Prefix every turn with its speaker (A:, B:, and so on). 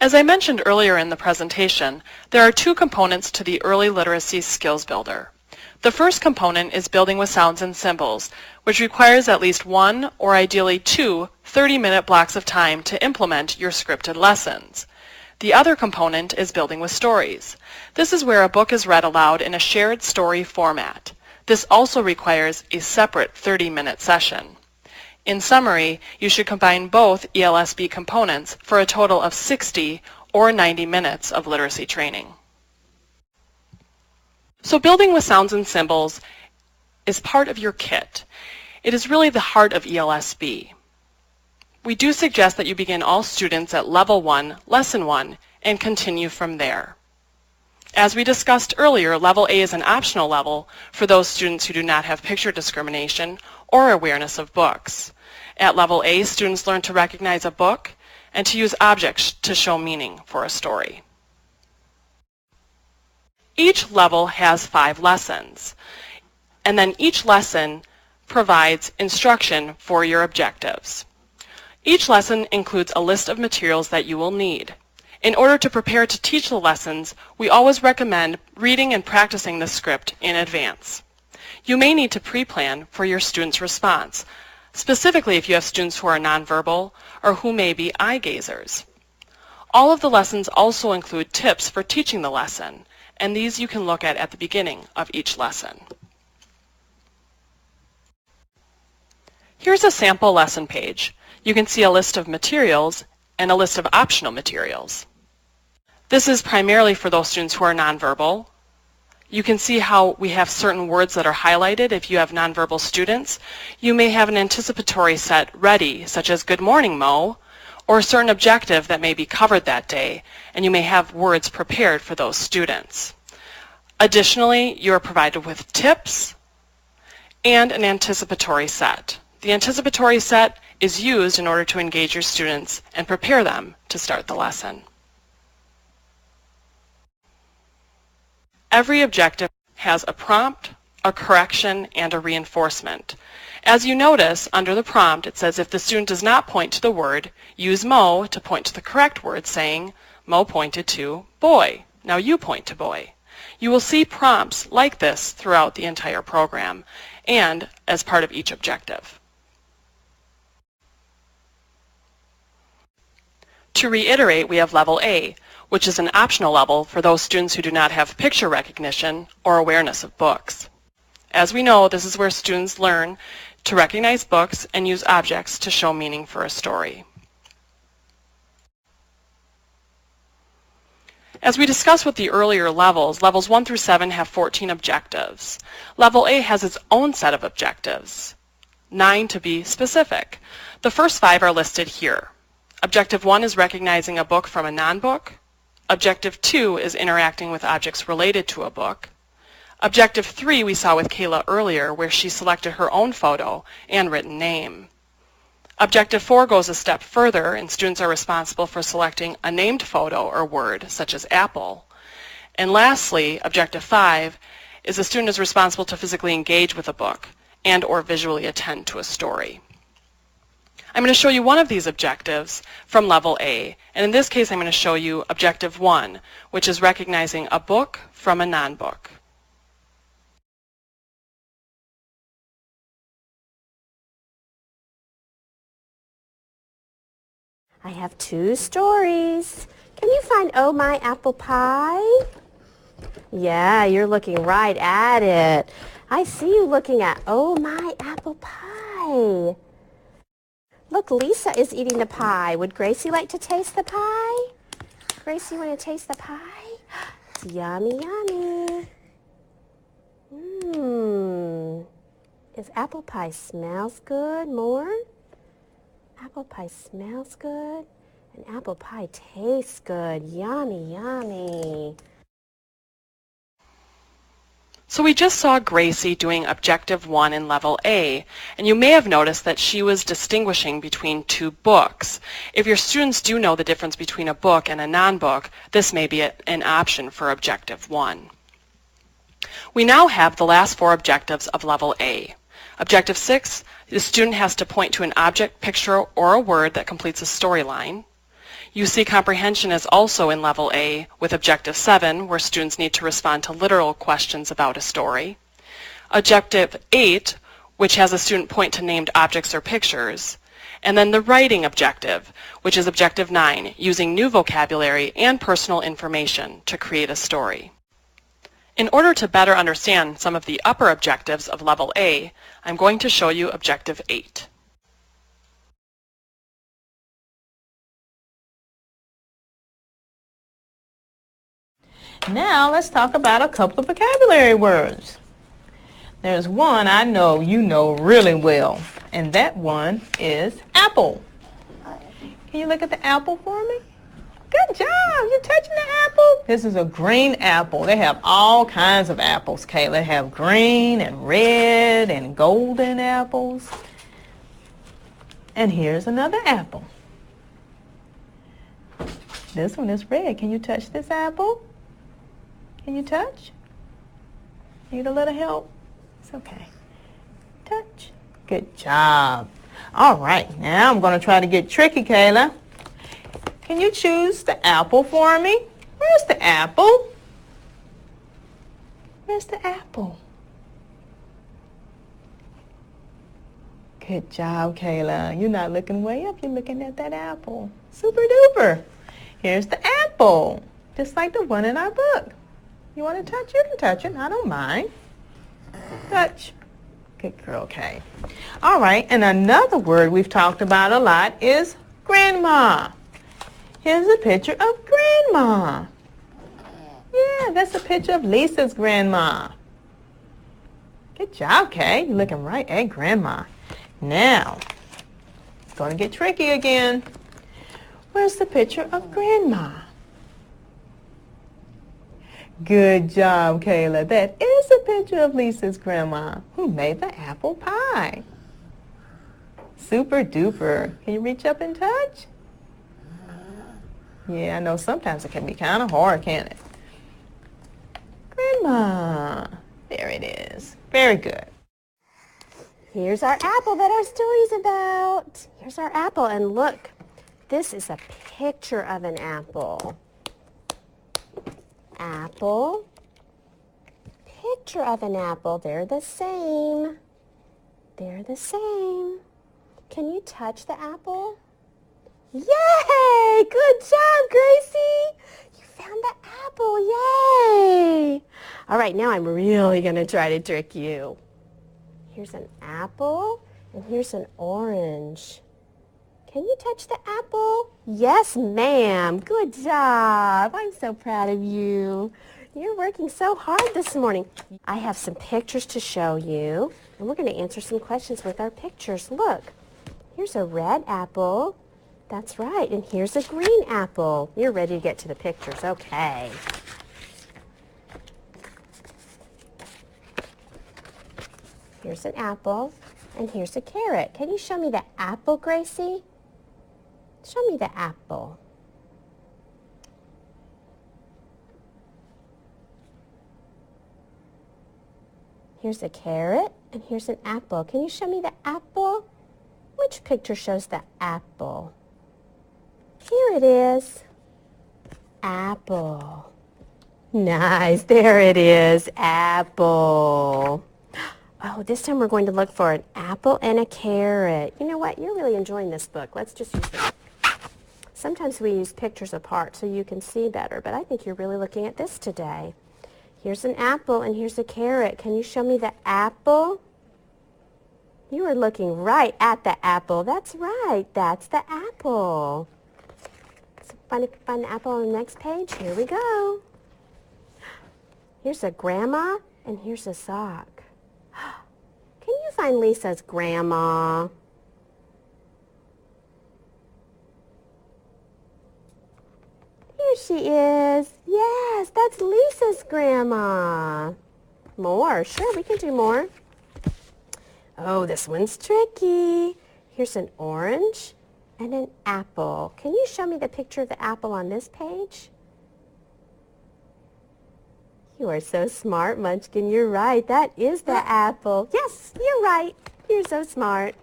A: As I mentioned earlier in the presentation, there are two components to the Early Literacy Skills Builder. The first component is building with sounds and symbols, which requires at least one or ideally two 30-minute blocks of time to implement your scripted lessons. The other component is building with stories. This is where a book is read aloud in a shared story format. This also requires a separate 30-minute session. In summary, you should combine both ELSB components for a total of 60 or 90 minutes of literacy training. So building with sounds and symbols is part of your kit. It is really the heart of ELSB. We do suggest that you begin all students at Level 1, Lesson 1, and continue from there. As we discussed earlier, Level A is an optional level for those students who do not have picture discrimination or awareness of books. At Level A, students learn to recognize a book and to use objects to show meaning for a story. Each level has 5 lessons, and then each lesson provides instruction for your objectives. Each lesson includes a list of materials that you will need. In order to prepare to teach the lessons, we always recommend reading and practicing the script in advance. You may need to pre-plan for your students' response, specifically if you have students who are nonverbal or who may be eye gazers. All of the lessons also include tips for teaching the lesson, and these you can look at the beginning of each lesson. Here's a sample lesson page. You can see a list of materials and a list of optional materials. This is primarily for those students who are nonverbal. You can see how we have certain words that are highlighted. If you have nonverbal students, you may have an anticipatory set ready, such as "Good morning, Mo," or a certain objective that may be covered that day, and you may have words prepared for those students. Additionally, you are provided with tips and an anticipatory set. The anticipatory set is used in order to engage your students and prepare them to start the lesson. Every objective has a prompt, a correction, and a reinforcement. As you notice, under the prompt, it says if the student does not point to the word, use Mo to point to the correct word, saying, "Mo pointed to boy. Now you point to boy." You will see prompts like this throughout the entire program and as part of each objective. To reiterate, we have Level A, which is an optional level for those students who do not have picture recognition or awareness of books. As we know, this is where students learn to recognize books and use objects to show meaning for a story. As we discussed with the earlier levels, levels 1 through 7 have 14 objectives. Level A has its own set of objectives, 9 to be specific. The first 5 are listed here. Objective 1 is recognizing a book from a non-book. Objective 2 is interacting with objects related to a book. Objective 3 we saw with Kayla earlier, where she selected her own photo and written name. Objective 4 goes a step further, and students are responsible for selecting a named photo or word, such as apple. And lastly, Objective 5 is the student is responsible to physically engage with a book and or visually attend to a story. I'm going to show you one of these objectives from Level A, and in this case I'm going to show you Objective 1, which is recognizing a book from a non-book.
B: I have 2 stories. Can you find "Oh My Apple Pie"? Yeah, you're looking right at it. I see you looking at "Oh My Apple Pie." Look, Lisa is eating the pie. Would Gracie like to taste the pie? Gracie, you want to taste the pie? It's yummy, yummy. Is apple pie smells good? More? Apple pie smells good, and apple pie tastes good. Yummy, yummy.
A: So we just saw Gracie doing Objective 1 in Level A, and you may have noticed that she was distinguishing between 2 books. If your students do know the difference between a book and a non-book, this may be an option for Objective 1. We now have the last 4 objectives of Level A. Objective 6, the student has to point to an object, picture, or a word that completes a storyline. You see comprehension is also in level A with Objective 7, where students need to respond to literal questions about a story. Objective 8, which has a student point to named objects or pictures. And then the writing objective, which is Objective 9, using new vocabulary and personal information to create a story. In order to better understand some of the upper objectives of level A, I'm going to show you Objective 8.
C: Now let's talk about a couple of vocabulary words. There's one I know you know really well, and that one is apple. Can you look at the apple for me? Good job, you're touching the apple. This is a green apple. They have all kinds of apples, Kayla. They have green and red and golden apples. And here's another apple. This one is red. Can you touch this apple? Can you touch? Need a little help? It's okay. Touch. Good job. All right, now I'm going to try to get tricky, Kayla. Can you choose the apple for me? Where's the apple? Where's the apple? Good job, Kayla. You're not looking way up. You're looking at that apple. Super duper. Here's the apple, just like the one in our book. You want to touch? You can touch it. I don't mind. Touch. Good girl, Kay. All right, and another word we've talked about a lot is grandma. Here's a picture of grandma. Yeah, that's a picture of Lisa's grandma. Good job, Kay. You're looking right at grandma. Now, it's going to get tricky again. Where's the picture of grandma? Good job, Kayla. That is a picture of Lisa's grandma who made the apple pie. Super duper. Can you reach up and touch? Yeah, I know sometimes it can be kind of hard, can't it? Grandma. There it is. Very good.
B: Here's our apple that our story's about. Here's our apple, and look, this is a picture of an apple. Apple, picture of an apple. They're the same. They're the same. Can you touch the apple? Yay! Good job, Gracie. You found the apple. Yay! All right, now I'm really going to try to trick you. Here's an apple, and here's an orange. Can you touch the apple? Yes, ma'am. Good job. I'm so proud of you. You're working so hard this morning. I have some pictures to show you, and we're going to answer some questions with our pictures. Look, here's a red apple. That's right. And here's a green apple. You're ready to get to the pictures. Okay. Here's an apple, and here's a carrot. Can you show me the apple, Gracie? Show me the apple. Here's a carrot, and here's an apple. Can you show me the apple? Which picture shows the apple? Here it is. Apple. Nice. There it is. Apple. Oh, this time we're going to look for an apple and a carrot. You know what? You're really enjoying this book. Let's just use it. Sometimes we use pictures apart so you can see better, but I think you're really looking at this today. Here's an apple and here's a carrot. Can you show me the apple? You are looking right at the apple. That's right. That's the apple. So find the apple on the next page. Here we go. Here's a grandma and here's a sock. Can you find Lisa's grandma? Here she is. Yes, that's Lisa's grandma. More. Sure, we can do more. Oh, this one's tricky. Here's an orange and an apple. Can you show me the picture of the apple on this page? You are so smart, Munchkin. You're right. That is the apple. Yes, you're right. You're so smart.